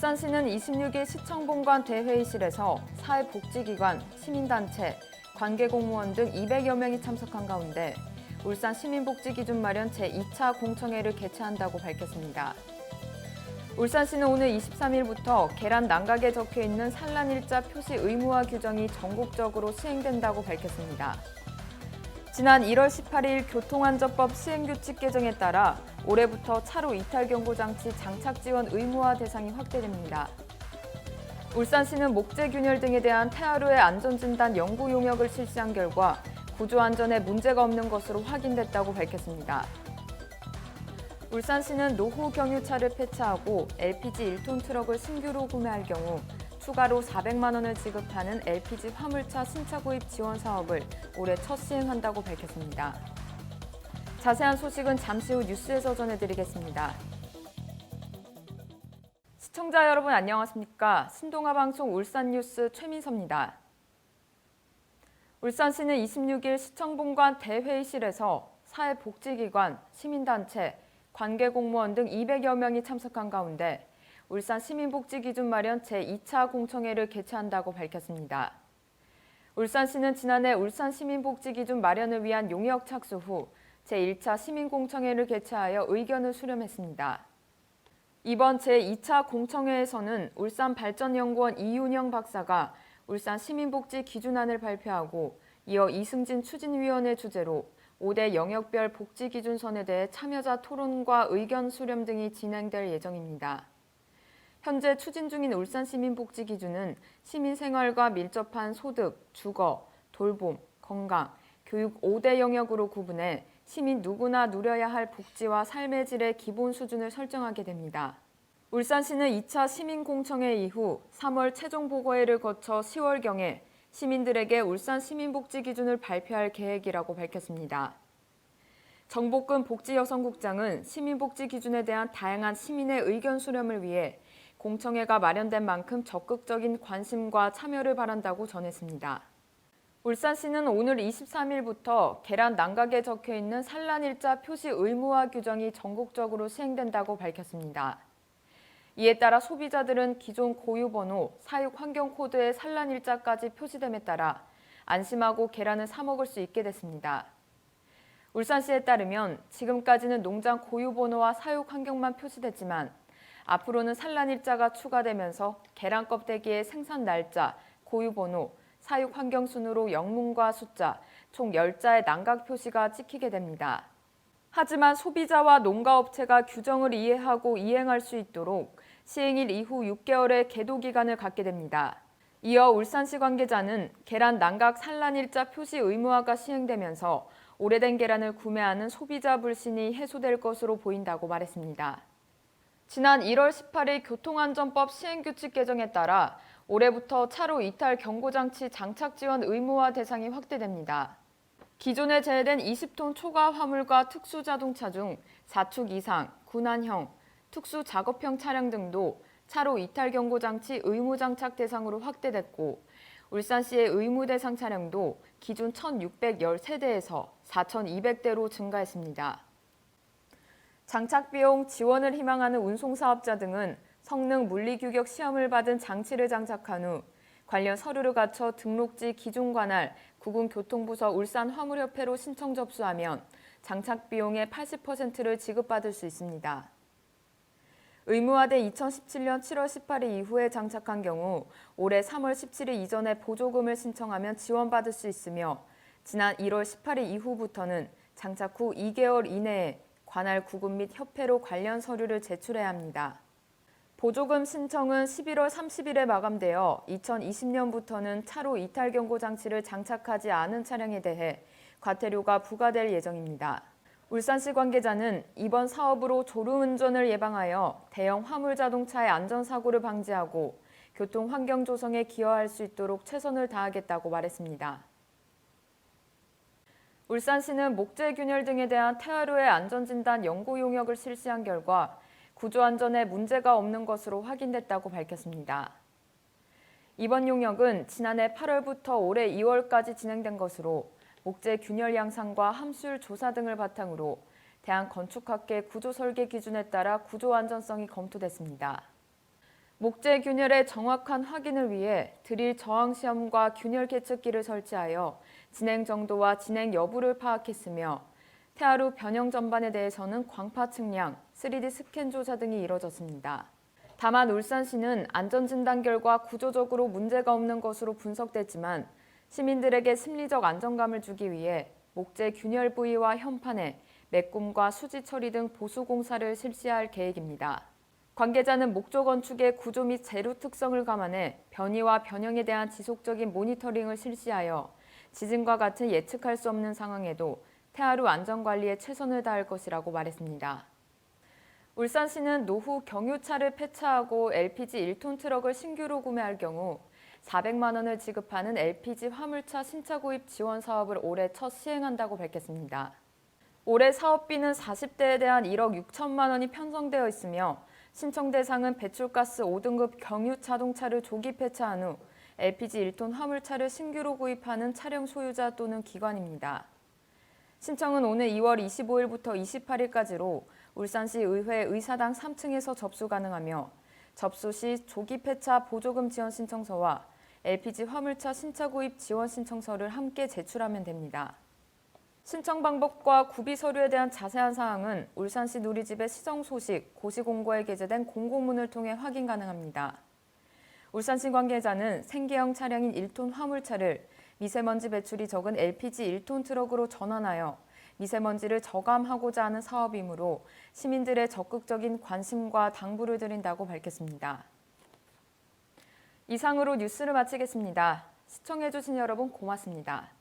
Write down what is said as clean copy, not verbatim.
울산시는 26일 시청본관 대회의실에서 사회복지기관, 시민단체, 관계공무원 등 200여 명이 참석한 가운데 울산 시민복지기준 마련 제2차 공청회를 개최한다고 밝혔습니다. 울산시는 오늘 23일부터 계란 난각에 적혀있는 산란일자 표시 의무화 규정이 전국적으로 시행된다고 밝혔습니다. 지난 1월 18일 교통안전법 시행규칙 개정에 따라 올해부터 차로 이탈경고장치 장착 지원 의무화 대상이 확대됩니다. 울산시는 목재균열 등에 대한 태아로의 안전진단 연구 용역을 실시한 결과 구조안전에 문제가 없는 것으로 확인됐다고 밝혔습니다. 울산시는 노후 경유차를 폐차하고 LPG 1톤 트럭을 신규로 구매할 경우 추가로 400만 원을 지급하는 LPG 화물차 신차 구입 지원 사업을 올해 첫 시행한다고 밝혔습니다. 자세한 소식은 잠시 후 뉴스에서 전해드리겠습니다. 시청자 여러분 안녕하십니까? 신동아 방송 울산뉴스 최민서입니다. 울산시는 26일 시청본관 대회의실에서 사회복지기관, 시민단체, 관계공무원 등 200여 명이 참석한 가운데 울산 시민복지기준 마련 제2차 공청회를 개최한다고 밝혔습니다. 울산시는 지난해 울산 시민복지기준 마련을 위한 용역 착수 후 제1차 시민공청회를 개최하여 의견을 수렴했습니다. 이번 제2차 공청회에서는 울산발전연구원 이윤영 박사가 울산 시민복지 기준안을 발표하고 이어 이승진 추진위원회 주재로 5대 영역별 복지기준선에 대해 참여자 토론과 의견 수렴 등이 진행될 예정입니다. 현재 추진 중인 울산시민복지기준은 시민생활과 밀접한 소득, 주거, 돌봄, 건강, 교육 5대 영역으로 구분해 시민 누구나 누려야 할 복지와 삶의 질의 기본 수준을 설정하게 됩니다. 울산시는 2차 시민공청회 이후 3월 최종보고회를 거쳐 10월경에 시민들에게 울산 시민복지기준을 발표할 계획이라고 밝혔습니다. 정복근 복지여성국장은 시민복지기준에 대한 다양한 시민의 의견 수렴을 위해 공청회가 마련된 만큼 적극적인 관심과 참여를 바란다고 전했습니다. 울산시는 오늘 23일부터 계란 난각에 적혀있는 산란일자 표시 의무화 규정이 전국적으로 시행된다고 밝혔습니다. 이에 따라 소비자들은 기존 고유번호, 사육환경코드의 산란일자까지 표시됨에 따라 안심하고 계란을 사 먹을 수 있게 됐습니다. 울산시에 따르면 지금까지는 농장 고유번호와 사육환경만 표시됐지만 앞으로는 산란일자가 추가되면서 계란 껍데기의 생산 날짜, 고유번호, 사육환경 순으로 영문과 숫자, 총 10자의 난각 표시가 찍히게 됩니다. 하지만 소비자와 농가업체가 규정을 이해하고 이행할 수 있도록 시행일 이후 6개월의 계도 기간을 갖게 됩니다. 이어 울산시 관계자는 계란 난각 산란일자 표시 의무화가 시행되면서 오래된 계란을 구매하는 소비자 불신이 해소될 것으로 보인다고 말했습니다. 지난 1월 18일 교통안전법 시행규칙 개정에 따라 올해부터 차로 이탈 경고장치 장착 지원 의무화 대상이 확대됩니다. 기존에 제외된 20톤 초과 화물과 특수자동차 중 4축 이상, 군안형, 특수작업형 차량 등도 차로 이탈 경고장치 의무 장착 대상으로 확대됐고 울산시의 의무 대상 차량도 기존 1,613대에서 4,200대로 증가했습니다. 장착 비용 지원을 희망하는 운송사업자 등은 성능 물리규격 시험을 받은 장치를 장착한 후 관련 서류를 갖춰 등록지 기준 관할 구군교통부서 울산화물협회로 신청 접수하면 장착 비용의 80%를 지급받을 수 있습니다. 의무화돼 2017년 7월 18일 이후에 장착한 경우 올해 3월 17일 이전에 보조금을 신청하면 지원받을 수 있으며 지난 1월 18일 이후부터는 장착 후 2개월 이내에 관할 구군 및 협회로 관련 서류를 제출해야 합니다. 보조금 신청은 11월 30일에 마감되어 2020년부터는 차로 이탈 경고 장치를 장착하지 않은 차량에 대해 과태료가 부과될 예정입니다. 울산시 관계자는 이번 사업으로 졸음운전을 예방하여 대형 화물 자동차의 안전사고를 방지하고 교통 환경 조성에 기여할 수 있도록 최선을 다하겠다고 말했습니다. 울산시는 목재균열 등에 대한 태아로의 안전진단 연구 용역을 실시한 결과 구조안전에 문제가 없는 것으로 확인됐다고 밝혔습니다. 이번 용역은 지난해 8월부터 올해 2월까지 진행된 것으로 목재균열 양상과 함수율 조사 등을 바탕으로 대한건축학회 구조설계 기준에 따라 구조 안전성이 검토됐습니다. 목재 균열의 정확한 확인을 위해 드릴 저항 시험과 균열 계측기를 설치하여 진행 정도와 진행 여부를 파악했으며 태아루 변형 전반에 대해서는 광파 측량, 3D 스캔 조사 등이 이뤄졌습니다. 다만 울산시는 안전진단 결과 구조적으로 문제가 없는 것으로 분석됐지만 시민들에게 심리적 안정감을 주기 위해 목재 균열 부위와 현판에 메꿈과 수지 처리 등 보수 공사를 실시할 계획입니다. 관계자는 목조 건축의 구조 및 재료 특성을 감안해 변이와 변형에 대한 지속적인 모니터링을 실시하여 지진과 같은 예측할 수 없는 상황에도 태아루 안전관리에 최선을 다할 것이라고 말했습니다. 울산시는 노후 경유차를 폐차하고 LPG 1톤 트럭을 신규로 구매할 경우 400만 원을 지급하는 LPG 화물차 신차 구입 지원 사업을 올해 첫 시행한다고 밝혔습니다. 올해 사업비는 40대에 대한 1억 6천만 원이 편성되어 있으며 신청 대상은 배출가스 5등급 경유 자동차를 조기 폐차한 후 LPG 1톤 화물차를 신규로 구입하는 차량 소유자 또는 기관입니다. 신청은 오늘 2월 25일부터 28일까지로 울산시 의회 의사당 3층에서 접수 가능하며 접수 시 조기 폐차 보조금 지원 신청서와 LPG 화물차 신차 구입 지원 신청서를 함께 제출하면 됩니다. 신청 방법과 구비 서류에 대한 자세한 사항은 울산시 누리집의 시정 소식 고시공고에 게재된 공고문을 통해 확인 가능합니다. 울산시 관계자는 생계형 차량인 1톤 화물차를 미세먼지 배출이 적은 LPG 1톤 트럭으로 전환하여 미세먼지를 저감하고자 하는 사업이므로 시민들의 적극적인 관심과 당부를 드린다고 밝혔습니다. 이상으로 뉴스를 마치겠습니다. 시청해주신 여러분 고맙습니다.